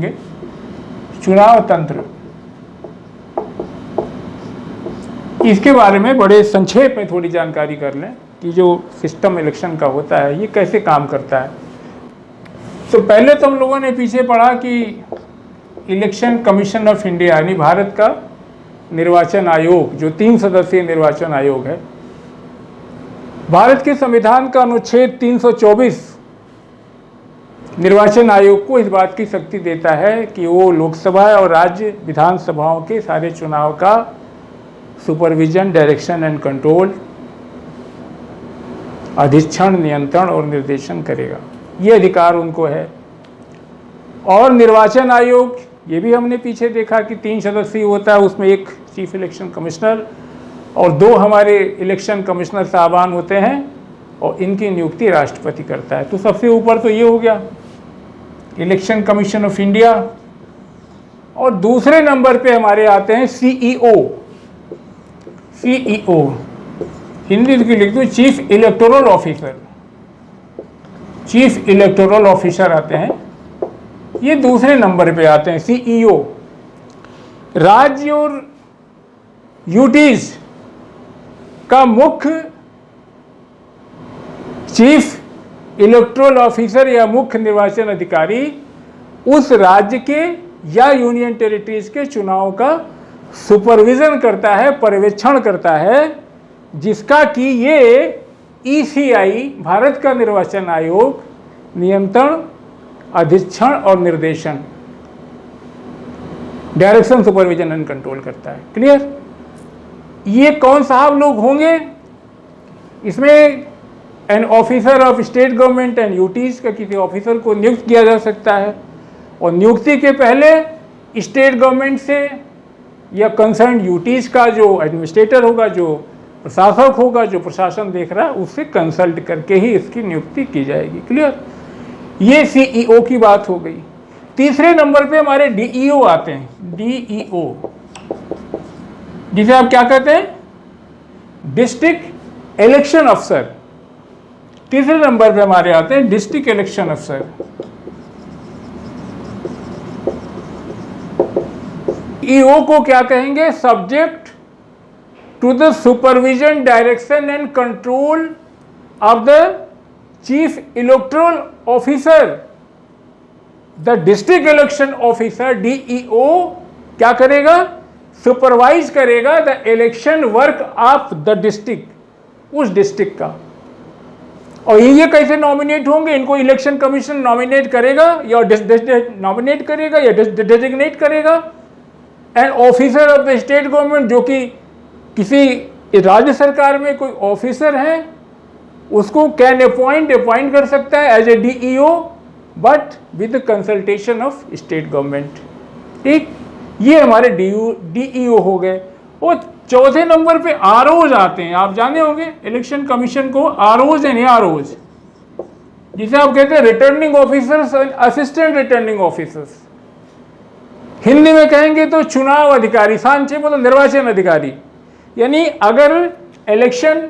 देखेंगे चुनाव तंत्र, इसके बारे में बड़े संक्षेप में थोड़ी जानकारी कर लें कि जो सिस्टम इलेक्शन का होता है ये कैसे काम करता है। तो पहले तो हम लोगों ने पीछे पढ़ा कि इलेक्शन कमीशन ऑफ इंडिया यानी भारत का निर्वाचन आयोग, जो 3 सदस्यीय निर्वाचन आयोग है, भारत के संविधान का अनुच्छेद 324 निर्वाचन आयोग को इस बात की शक्ति देता है कि वो लोकसभा और राज्य विधानसभाओं के सारे चुनाव का सुपरविजन, डायरेक्शन एंड कंट्रोल, अधिक्षण, नियंत्रण और निर्देशन करेगा। ये अधिकार उनको है। और निर्वाचन आयोग, ये भी हमने पीछे देखा कि 3 सदस्यीय होता है, उसमें एक चीफ इलेक्शन कमिश्नर और 2 हमारे इलेक्शन कमिश्नर साहबान होते हैं और इनकी नियुक्ति राष्ट्रपति करता है। तो सबसे ऊपर तो ये हो गया इलेक्शन कमीशन ऑफ इंडिया। और दूसरे नंबर पे हमारे आते हैं सीईओ। सीईओ हिंदी की लिख दो chief electoral officer. Chief electoral officer आते हैं, ये दूसरे नंबर पे आते हैं सीईओ। राज्य और यूटीज का मुख्य चीफ इलेक्टोरल ऑफिसर या मुख्य निर्वाचन अधिकारी उस राज्य के या यूनियन टेरिटरीज के चुनाव का सुपरविजन करता है, पर्यवेक्षण करता है, जिसका कि ये ईसीआई भारत का निर्वाचन आयोग नियंत्रण, अधिक्षण और निर्देशन, डायरेक्शन, सुपरविजन एंड कंट्रोल करता है। क्लियर? ये कौन साहब लोग होंगे? इसमें an officer of state government and UTs का किसी ऑफिसर को नियुक्त किया जा सकता है और नियुक्ति के पहले स्टेट गवर्नमेंट से या कंसर्न यूटीज का जो एडमिनिस्ट्रेटर होगा, जो प्रशासक होगा, जो प्रशासन देख रहा है, उससे कंसल्ट करके ही इसकी नियुक्ति की जाएगी। क्लियर? ये सीईओ की बात हो गई। तीसरे नंबर पे हमारे डीईओ आते हैं। डीईओ जिसे आप क्या कहते हैं? डिस्ट्रिक्ट इलेक्शन अफसर। तीसरे नंबर पे हमारे आते हैं डिस्ट्रिक्ट इलेक्शन अफसर। ईओ को क्या कहेंगे? Subject to the supervision, direction and control of the chief electoral officer. The district election officer DEO क्या करेगा? सुपरवाइज करेगा the election work of the district, उस डिस्ट्रिक्ट का। और ये कैसे नॉमिनेट होंगे? इनको इलेक्शन कमीशन नॉमिनेट करेगा या नॉमिनेट करेगा या डेजिग्नेट करेगा। And officer of the state government, जो कि किसी राज्य सरकार में कोई ऑफिसर है, उसको कैन अपॉइंट कर सकता है as a DEO, but with consultation of state government. ठीक, ये हमारे डीईओ हो गए। और चौथे नंबर पे आरओज आते हैं। आप जाने होंगे इलेक्शन कमीशन को आरओज एंड एआरओज, जिसे आप कहते हैं returning officers and assistant returning officers. Hindi में कहेंगे तो चुनाव अधिकारी, सांचे मतलब निर्वाचन अधिकारी। यानी अगर इलेक्शन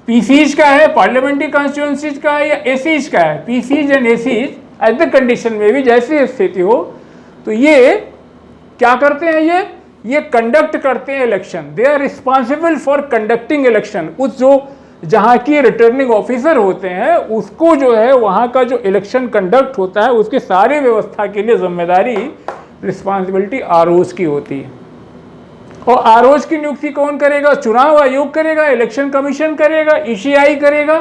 पीसीज का है, पार्लियामेंट्री कॉन्स्टिट्यूंसीज का है या एसीज का है, PCs and ACs at the condition में भी जैसी स्थिति हो, तो ये क्या करते हैं? ये कंडक्ट करते हैं election. They are responsible for conducting election. उस जो जहाँ की रिटर्निंग ऑफिसर होते हैं, उसको जो है वहाँ का जो इलेक्शन कंडक्ट होता है उसके सारी व्यवस्था के लिए जिम्मेदारी, रिस्पॉन्सिबिलिटी आरओज की होती है। और आरओज की नियुक्ति कौन करेगा? चुनाव आयोग करेगा, इलेक्शन कमीशन करेगा, ईसीआई करेगा,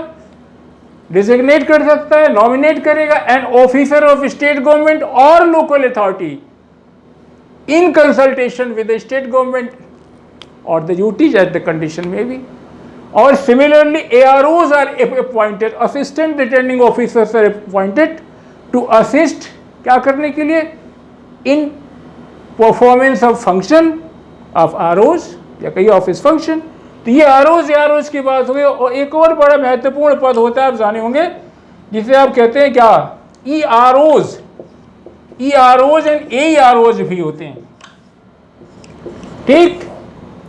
डिजिग्नेट कर सकता है, नॉमिनेट करेगा। And officer of state government और local authority in consultation with the state government और the UTs at the condition में भी। और similarly AROs are appointed, assistant returning officers are appointed to assist, क्या करने के लिए? In performance of function of ROs या कई ऑफिस फंक्शन। तो ये ROs की बात हो गई। और एक और बड़ा महत्वपूर्ण पद होता है, आप जाने होंगे, जिसे आप कहते हैं क्या? EROs एंड AEROs भी होते हैं। ठीक,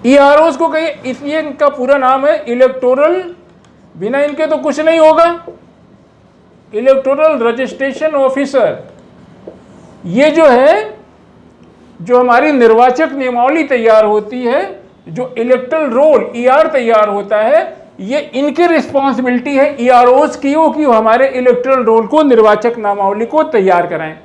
EROs को कहिए, इसलिए इनका पूरा नाम है इलेक्टोरल, बिना इनके तो कुछ नहीं होगा, इलेक्टोरल रजिस्ट्रेशन ऑफिसर। ये जो है, जो हमारी निर्वाचक नियमावली तैयार होती है, जो इलेक्टोरल रोल ईआर तैयार होता है, ये इनकी रिस्पॉन्सिबिलिटी है ईआरओज की हो कि वो हमारे इलेक्टोरल रोल को, निर्वाचक नामावली को तैयार कराएं।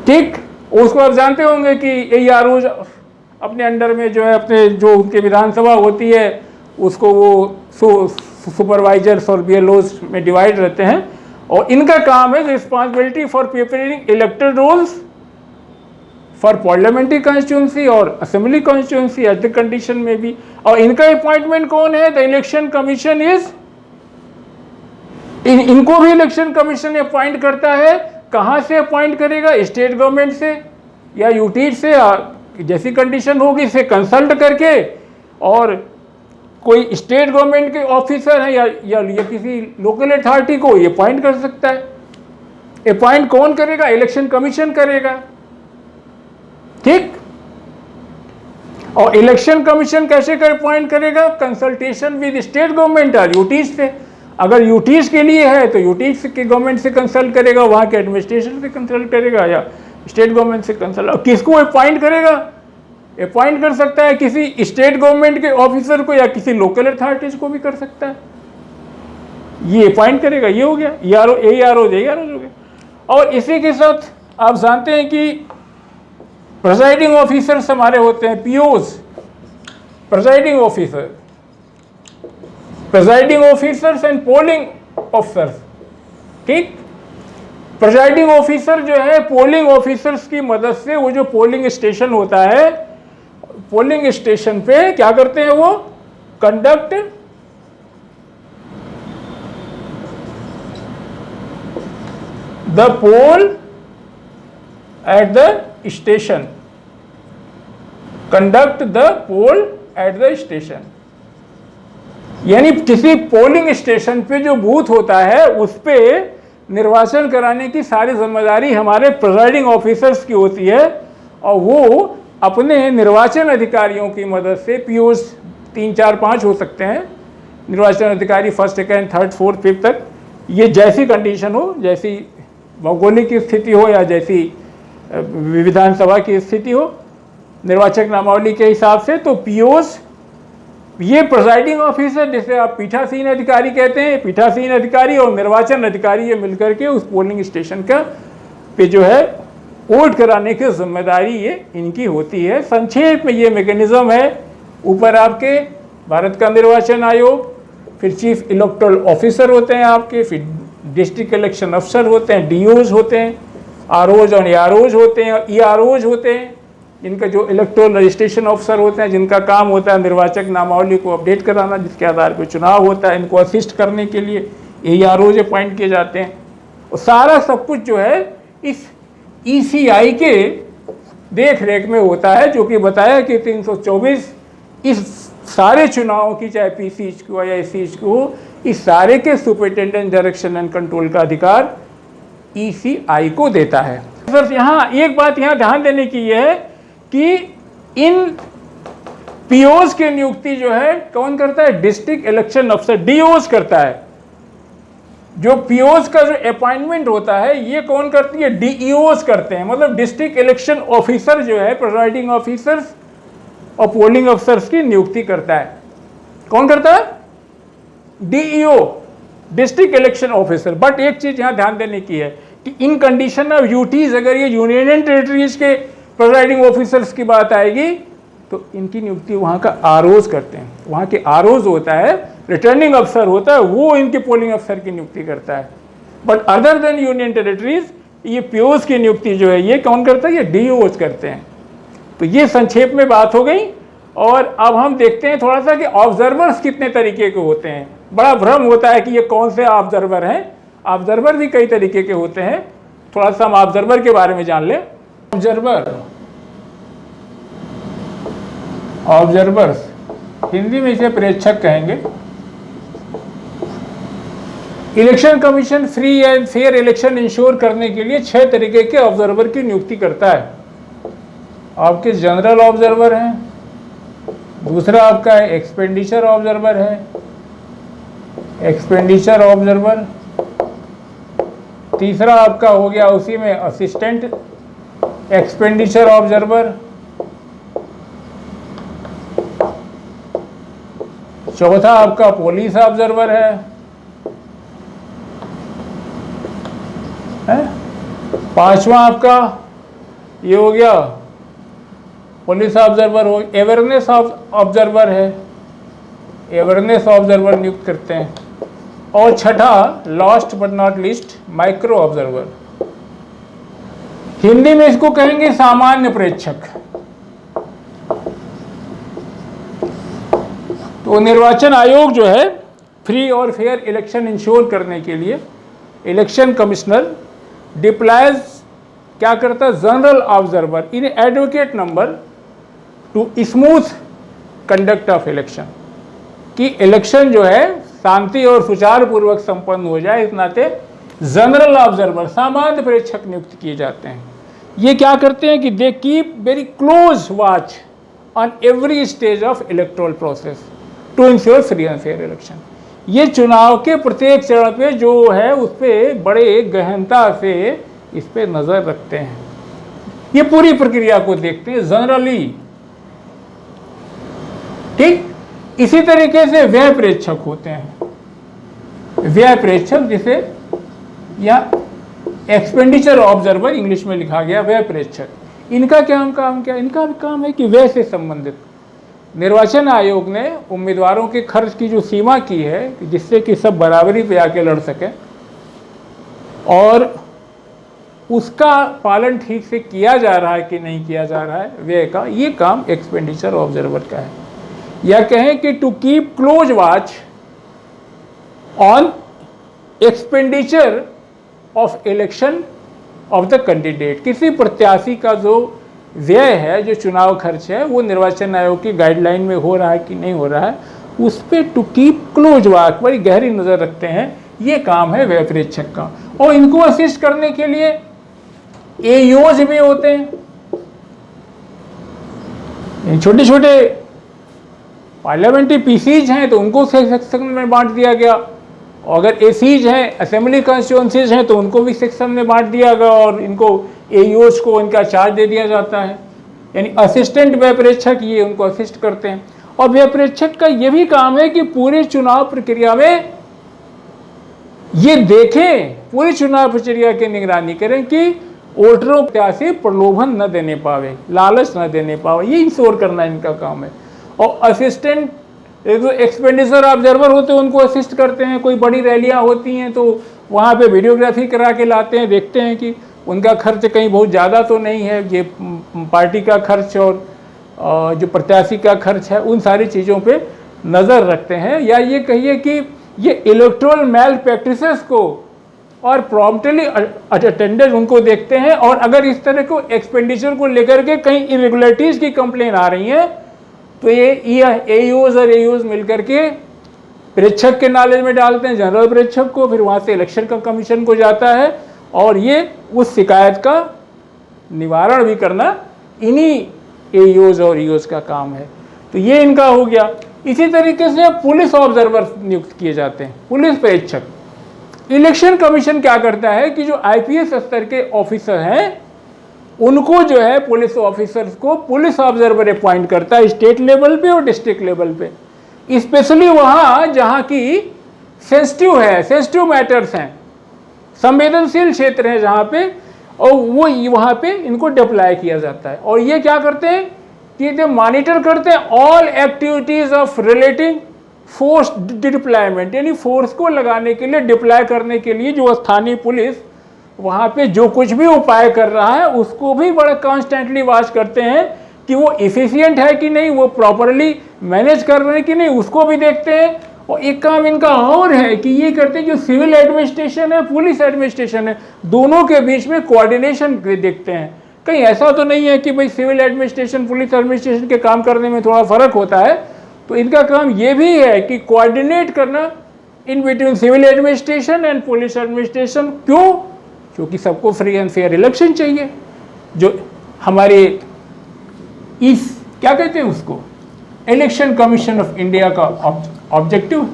ठीक, उसको आप जानते होंगे कि ईआरओज अपने अंडर में जो है, अपने जो उनके विधानसभा होती है उसको वो सुपरवाइजर्स और बीएलओज में डिवाइड रहते हैं, और इनका काम है responsibility for preparing electoral rolls for parliamentary constituency और assembly constituency at the condition में भी। और इनका अपॉइंटमेंट कौन है? द इलेक्शन कमीशन इज, इनको भी इलेक्शन कमीशन अपॉइंट करता है। कहाँ से अपॉइंट करेगा? स्टेट गवर्नमेंट से या यूटी से, जैसी कंडीशन होगी से कंसल्ट करके, और कोई स्टेट गवर्नमेंट के ऑफिसर है या किसी लोकल अथॉरिटी को ये अपॉइंट कर सकता है। अपॉइंट कौन करेगा? इलेक्शन कमीशन करेगा। ठीक, और इलेक्शन कमीशन कैसे कर अपॉइंट करेगा? कंसल्टेशन विद स्टेट गवर्नमेंट और यूटीज से। अगर यूटीज के लिए है तो यूटीज के गवर्नमेंट से कंसल्ट करेगा, वहाँ के एडमिनिस्ट्रेशन से कंसल्ट करेगा, या स्टेट गवर्नमेंट से कंसल्ट। और किसको अपॉइंट करेगा? अपॉइंट कर सकता है किसी स्टेट गवर्नमेंट के ऑफिसर को, या किसी लोकल अथॉरिटीज को भी कर सकता है। ये अपॉइंट करेगा। ये हो गया ईआरओ, एआरओ हो गया। और इसी के साथ आप जानते हैं कि प्रिजाइडिंग ऑफिसर्स हमारे होते हैं POs, presiding officers and polling officers. ठीक, प्रिजाइडिंग ऑफिसर जो है पोलिंग ऑफिसर्स की मदद से, वो जो पोलिंग स्टेशन होता है, पोलिंग स्टेशन पे क्या करते हैं? वो conduct the poll at the station, conduct the poll at the station. यानी किसी पोलिंग स्टेशन पे जो बूथ होता है उस पे निर्वाचन कराने की सारी जिम्मेदारी हमारे प्रिजाइडिंग ऑफिसर्स की होती है, और वो अपने निर्वाचन अधिकारियों की मदद से, पीओस 3, 4, 5 हो सकते हैं निर्वाचन अधिकारी, first, second, third, fourth, fifth तक, ये जैसी कंडीशन हो, जैसी भौगोलिक की स्थिति हो या जैसी विधानसभा की स्थिति हो, निर्वाचक नामावली के हिसाब से, तो पीओस ये प्रिजाइडिंग ऑफिसर, जिसे आप पीठासीन अधिकारी कहते हैं, पीठासीन अधिकारी और निर्वाचन अधिकारी ये मिलकर के उस पोलिंग स्टेशन का पे जो है वोट कराने की जिम्मेदारी ये इनकी होती है। संक्षेप में ये मैकेनिज्म है। ऊपर आपके भारत का निर्वाचन आयोग, फिर चीफ इलेक्टोरल ऑफिसर होते हैं आपके, फिर डिस्ट्रिक्ट इलेक्शन अफसर होते हैं, डीओज होते हैं, आरओज और एआरओज होते हैं, ईआरओज होते हैं, जिनका जो इलेक्टोरल रजिस्ट्रेशन ऑफिसर होते हैं, जिनका काम होता है निर्वाचक नामावली को अपडेट कराना, जिसके आधार पर चुनाव होता है। इनको असिस्ट करने के लिए एआरओज अपॉइंट किए जाते हैं। और सारा सब कुछ जो है इस ईसीआई के देख रेख में होता है, जो कि बताया कि 324 इस सारे चुनावों की, चाहे पीसीज की हो या एसीज की हो, इस सारे के सुपरिटेंडेंट डायरेक्शन एंड कंट्रोल का अधिकार ईसीआई को देता है। सर यहाँ एक बात यहाँ ध्यान देने की यह है कि इन पीओज की नियुक्ति जो है कौन करता है? डिस्ट्रिक्ट इलेक्शन अफसर, डीओज करता है। जो पीओज का जो अपॉइंटमेंट होता है ये कौन करती है? डीईओज करते हैं। मतलब डिस्ट्रिक्ट इलेक्शन ऑफिसर जो है प्रिजाइडिंग ऑफिसर्स और पोलिंग अफसर्स की नियुक्ति करता है। कौन करता है? DEO, district election officer. But एक चीज यहां ध्यान देने की है कि इन कंडीशन ऑफ यूटीज, अगर ये यूनियन एंड टेरिटरीज के प्रिजाइडिंग ऑफिसर्स की बात आएगी तो इनकी नियुक्ति वहां का आरओज करते हैं। वहां के आरओज होता है, रिटर्निंग अफसर होता है, वो इनके पोलिंग अफसर की नियुक्ति करता है। But other than union territories ये पीओज की नियुक्ति जो है ये कौन करता है? ये डीओज करते हैं। तो ये संक्षेप में बात हो गई। और अब हम देखते हैं थोड़ा सा कि ऑब्जर्वर्स कितने तरीके के होते हैं। बड़ा भ्रम होता है कि ये कौन से ऑब्जर्वर हैं। ऑब्जर्वर भी कई तरीके के होते हैं। थोड़ा सा हम ऑब्जर्वर के बारे में जान लें। ऑब्जर्वर्स हिंदी में इसे प्रेक्षक कहेंगे। Election commission free and fair election ensure करने के लिए 6 तरीके के ऑब्जर्वर की नियुक्ति करता है। आपके जनरल ऑब्जर्वर हैं, दूसरा आपका है एक्सपेंडिचर ऑब्जर्वर है, एक्सपेंडिचर ऑब्जर्वर। तीसरा आपका हो गया उसी में असिस्टेंट एक्सपेंडिचर ऑब्जर्वर, चौथा आपका पुलिस ऑब्जर्वर है, पांचवा आपका ये हो गया पुलिस ऑब्जर्वर हो, अवेयरनेस ऑब्जर्वर है, अवेयरनेस ऑब्जर्वर नियुक्त करते हैं, और छठा last but not least micro observer. Hindi में इसको कहेंगे सामान्य प्रेक्षक। तो निर्वाचन आयोग जो है फ्री और फेयर इलेक्शन इंश्योर करने के लिए इलेक्शन कमिश्नर डिप्लॉयज क्या करता है, general observer in advocate number two smooth conduct of election, कि इलेक्शन जो है शांति और सुचारू पूर्वक संपन्न हो जाए, इस नाते जनरल ऑब्जर्वर सामान्य प्रेक्षक नियुक्त किए जाते हैं। ये क्या करते हैं कि they keep very close watch on every stage of electoral process to ensure free and fair election. ये चुनाव के प्रत्येक चरण पे जो है उस पर बड़े गहनता से इस पे नज़र रखते हैं, ये पूरी प्रक्रिया को देखते हैं जनरली। ठीक इसी तरीके से व्यय प्रेक्षक होते हैं, व्यय प्रेक्षक जिसे या एक्सपेंडिचर ऑब्जर्वर इंग्लिश में लिखा गया व्यय प्रेक्षक। इनका क्या काम क्या, इनका भी काम है कि व्यय से संबंधित निर्वाचन आयोग ने उम्मीदवारों के खर्च की जो सीमा की है जिससे कि सब बराबरी पे आके लड़ सके और उसका पालन ठीक से किया जा रहा है कि नहीं किया जा रहा है व्यय का, ये काम एक्सपेंडिचर ऑब्जर्वर का है। या कहें कि to keep close watch on expenditure of election of the candidate, किसी प्रत्याशी का जो व्यय है, जो चुनाव खर्च है, वो निर्वाचन आयोग की गाइडलाइन में हो रहा है कि नहीं हो रहा है, उस पर टू कीप क्लोज वॉच, बड़ी गहरी नज़र रखते हैं। ये काम है व्यय प्रेक्षक का। और इनको असिस्ट करने के लिए एईओज भी होते हैं, छोटे छोटे पार्लियामेंट्री पीसीज हैं तो उनको सेक्शन में बांट दिया गया, और अगर एसीज हैं असेंबली कॉन्स्टिट्यूंसीज हैं तो उनको भी सेक्शन में बांट दिया गया और इनको एईओज को इनका चार्ज दे दिया जाता है। यानी असिस्टेंट व्यय प्रेक्षक ये उनको असिस्ट करते हैं। और व्यय प्रेक्षक का ये भी काम है कि पूरे चुनाव प्रक्रिया में ये देखें, पूरी चुनाव प्रक्रिया की निगरानी करें कि वोटरों को से प्रलोभन न देने पावे, लालच न देने पावे, ये इंश्योर करना इनका काम है। और असिस्टेंट जो एक्सपेंडिचर ऑब्जर्वर होते हैं उनको असिस्ट करते हैं। कोई बड़ी रैलियां होती हैं तो वहाँ पे वीडियोग्राफी करा के लाते हैं, देखते हैं कि उनका खर्च कहीं बहुत ज़्यादा तो नहीं है, ये पार्टी का खर्च और जो प्रत्याशी का खर्च है उन सारी चीज़ों पे नज़र रखते हैं। या ये कहिए कि ये इलेक्टोरल मैल प्रैक्टिसेस को और प्रॉम्प्टली अटेंडेंस उनको देखते हैं, और अगर इस तरह को एक्सपेंडिचर को लेकर के कहीं इरेगुलरिटीज़ की कंप्लेन आ रही है तो ये एईओज और एईओज मिलकर के प्रेक्षक के नॉलेज में डालते हैं, जनरल प्रेक्षक को, फिर वहाँ से इलेक्शन का कमीशन को जाता है और ये उस शिकायत का निवारण भी करना इन्हीं एईओज और ईओज का काम है। तो ये इनका हो गया। इसी तरीके से पुलिस ऑब्जर्वर नियुक्त किए जाते हैं, पुलिस प्रेक्षक। इलेक्शन कमीशन क्या करता है कि जो आईपीएस स्तर के ऑफिसर हैं उनको जो है पुलिस ऑफिसर्स को पुलिस ऑब्जर्वर अपॉइंट करता है स्टेट लेवल पे और डिस्ट्रिक्ट लेवल पे, स्पेशली वहाँ जहाँ की सेंसिटिव है, सेंसिटिव मैटर्स हैं, संवेदनशील क्षेत्र है जहाँ पे, और वो वहाँ पे इनको डिप्लॉय किया जाता है। और ये क्या करते हैं कि ये मॉनिटर करते हैं all activities of relating force deployment, यानी फोर्स को लगाने के लिए, डिप्लॉय करने के लिए जो स्थानीय पुलिस वहाँ पे जो कुछ भी उपाय कर रहा है उसको भी बड़ा कॉन्स्टेंटली वॉच करते हैं कि वो इफिशिएंट है कि नहीं, वो प्रॉपरली मैनेज कर रहे हैं कि नहीं, उसको भी देखते हैं। और एक काम इनका और है कि ये करते हैं जो सिविल एडमिनिस्ट्रेशन है, पुलिस एडमिनिस्ट्रेशन है, दोनों के बीच में कोऑर्डिनेशन देखते हैं। कहीं ऐसा तो नहीं है कि भाई सिविल एडमिनिस्ट्रेशन पुलिस एडमिनिस्ट्रेशन के काम करने में थोड़ा फर्क होता है, तो इनका काम ये भी है कि कोऑर्डिनेट करना in between civil administration and police administration. क्यों? क्योंकि सबको फ्री एंड फेयर इलेक्शन चाहिए, जो हमारे इस क्या कहते हैं उसको इलेक्शन कमीशन ऑफ इंडिया का ऑब्जेक्टिव।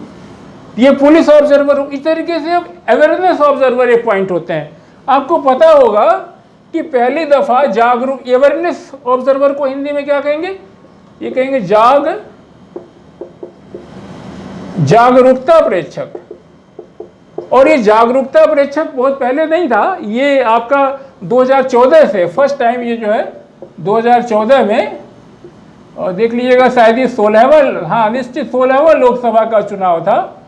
ये पुलिस ऑब्जर्वर, इस तरीके से अब अवेयरनेस ऑब्जर्वर अपॉइंट होते हैं आपको पता होगा कि पहली दफा जागरूक अवेयरनेस ऑब्जर्वर को हिंदी में क्या कहेंगे? ये कहेंगे जागरूकता प्रेक्षक। और ये जागरूकता प्रेक्षक बहुत पहले नहीं था, ये आपका 2014 से फर्स्ट टाइम ये जो है 2014 में, और देख लीजिएगा शायद ये 16वां, हाँ निश्चित 16वां लोकसभा का चुनाव था।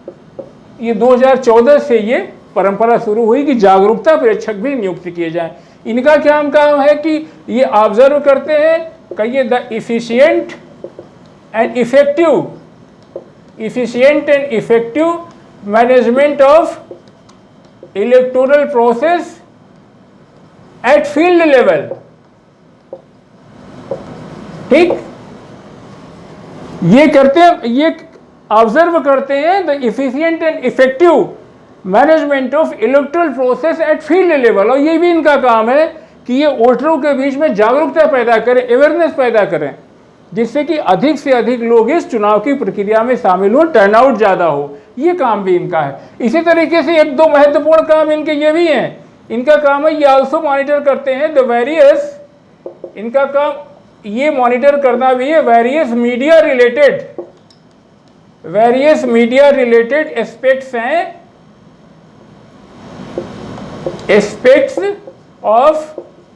ये 2014 से ये परंपरा शुरू हुई कि जागरूकता प्रेक्षक भी नियुक्त किए जाएं। इनका क्या काम है कि ये ऑब्जर्व करते हैं, कहिए the efficient and effective management of electoral process at field level. ठीक, ये करते हैं, ये ऑब्जर्व करते हैं the efficient and effective management of electoral process at field level. और ये भी इनका काम है कि ये वोटरों के बीच में जागरूकता पैदा करें, अवेयरनेस पैदा करें, जिससे कि अधिक से अधिक लोग इस चुनाव की प्रक्रिया में शामिल हो, टर्नआउट ज़्यादा हो। ये काम भी इनका है। इसी तरीके से एक दो महत्वपूर्ण काम इनके ये भी हैं। इनका काम है ये आल्सो मॉनिटर करते हैं द वेरियस, इनका काम ये मॉनिटर करना भी है various media related aspects of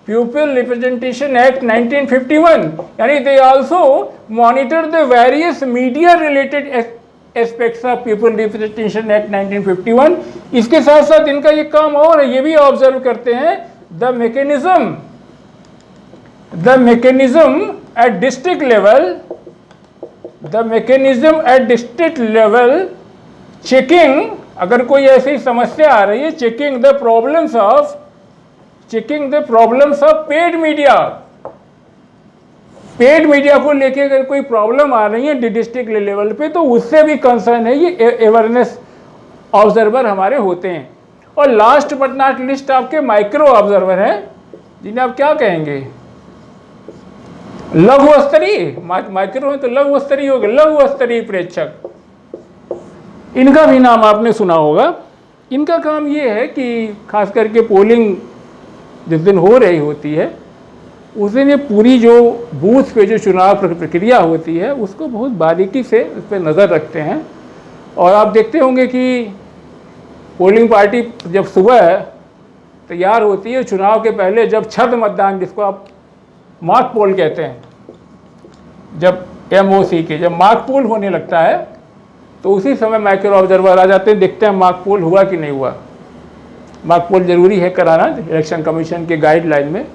people representation act 1951, यानी they also monitor the various media related aspects of people representation act 1951। इसके साथ साथ इनका ये काम और है, ये भी ऑब्जर्व करते हैं the mechanism at district level checking, अगर कोई ऐसी समस्या आ रही है, checking the problems of paid media को लेके अगर कोई प्रॉब्लम आ रही है डिस्ट्रिक्ट लेवल पे, तो उससे भी कंसर्न है, ये अवेयरनेस ऑब्जर्वर हमारे होते हैं। और लास्ट बट नॉट लिस्ट आपके माइक्रो ऑब्जर्वर हैं, जिन्हें आप क्या कहेंगे? लघु स्तरीय, माइक्रो है तो लघु स्तरीय हो गया, लघु स्तरीय प्रेक्षक। इनका भी नाम आपने सुना होगा। इनका काम ये है कि खास करके पोलिंग जिस दिन हो रही होती है उस दिन ये पूरी जो बूथ पे जो चुनाव प्रक्रिया होती है उसको बहुत बारीकी से उस पर नज़र रखते हैं। और आप देखते होंगे कि पोलिंग पार्टी जब सुबह तैयार होती है चुनाव के पहले, जब छद मतदान जिसको आप मॉक पोल कहते हैं, जब MOC के जब मॉक पोल होने लगता है तो उसी समय माइक्रो ऑब्जर्वर आ जाते हैं, देखते हैं मॉक पोल हुआ कि नहीं हुआ। मॉक पोल जरूरी है कराना इलेक्शन कमीशन के गाइडलाइन में,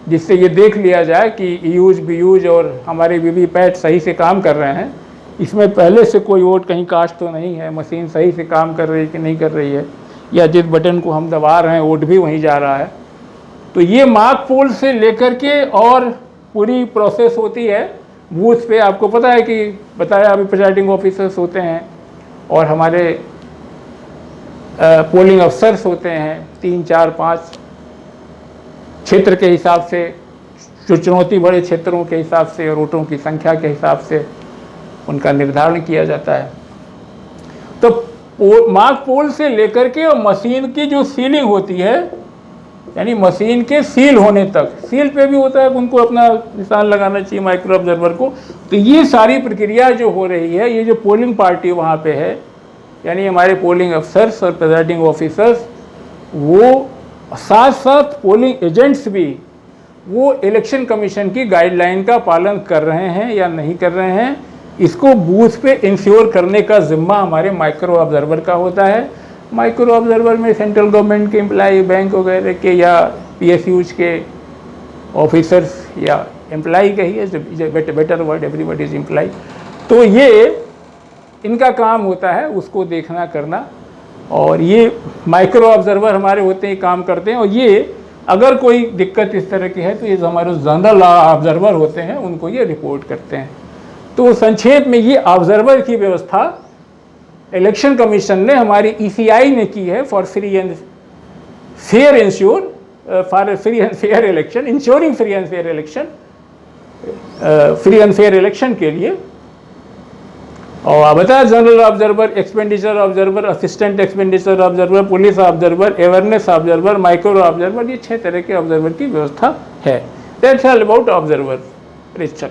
जिससे ये देख लिया जाए कि यूज BUs और हमारे VVPAT सही से काम कर रहे हैं, इसमें पहले से कोई वोट कहीं कास्ट तो नहीं है, मशीन सही से काम कर रही है कि नहीं कर रही है, या जिस बटन को हम दबा रहे हैं वोट भी वहीं जा रहा है। तो ये मॉक पोल से लेकर के और पूरी प्रोसेस होती है बूथ पे। आपको पता है कि बताया अभी प्रिजाइडिंग ऑफिसर्स होते हैं और हमारे पोलिंग अफसर्स होते हैं, 3, 4, 5 क्षेत्र के हिसाब से, जो चुनौती बड़े क्षेत्रों के हिसाब से और वोटों की संख्या के हिसाब से उनका निर्धारण किया जाता है। तो मॉक पोल से लेकर के और मशीन की जो सीलिंग होती है, यानी मशीन के सील होने तक, सील पे भी होता है उनको अपना निशान लगाना चाहिए माइक्रो ऑब्जर्वर को। तो ये सारी प्रक्रिया जो हो रही है, ये जो पोलिंग पार्टी वहाँ पे है, यानी हमारे पोलिंग अफसर्स और प्रिजाइडिंग ऑफिसर्स, वो साथ साथ पोलिंग एजेंट्स भी, वो इलेक्शन कमीशन की गाइडलाइन का पालन कर रहे हैं या नहीं कर रहे हैं, इसको बूथ पे इंश्योर करने का जिम्मा हमारे माइक्रो ऑब्जर्वर का होता है। माइक्रो ऑब्जर्वर में सेंट्रल गवर्नमेंट के एम्प्लाई, बैंक वगैरह के या PSUs के ऑफिसर्स या एम्प्लाई कहिए, better word, everybody is employee. तो ये इनका काम होता है उसको देखना करना, और ये माइक्रो ऑब्जर्वर हमारे होते हैं, काम करते हैं। और ये अगर कोई दिक्कत इस तरह की है तो ये हमारे जनरल ऑब्जर्वर होते हैं, उनको ये रिपोर्ट करते हैं। तो संक्षेप में ये ऑब्जर्वर की व्यवस्था इलेक्शन कमीशन ने, हमारी ECI ने की है for free and fair election, ensuring free and fair election, free and fair election के लिए। और बताया general observer, expenditure observer, assistant expenditure observer, police observer, awareness observer, micro observer, ये 6 तरह के ऑब्जर्वर की व्यवस्था है। That's all about observer. चल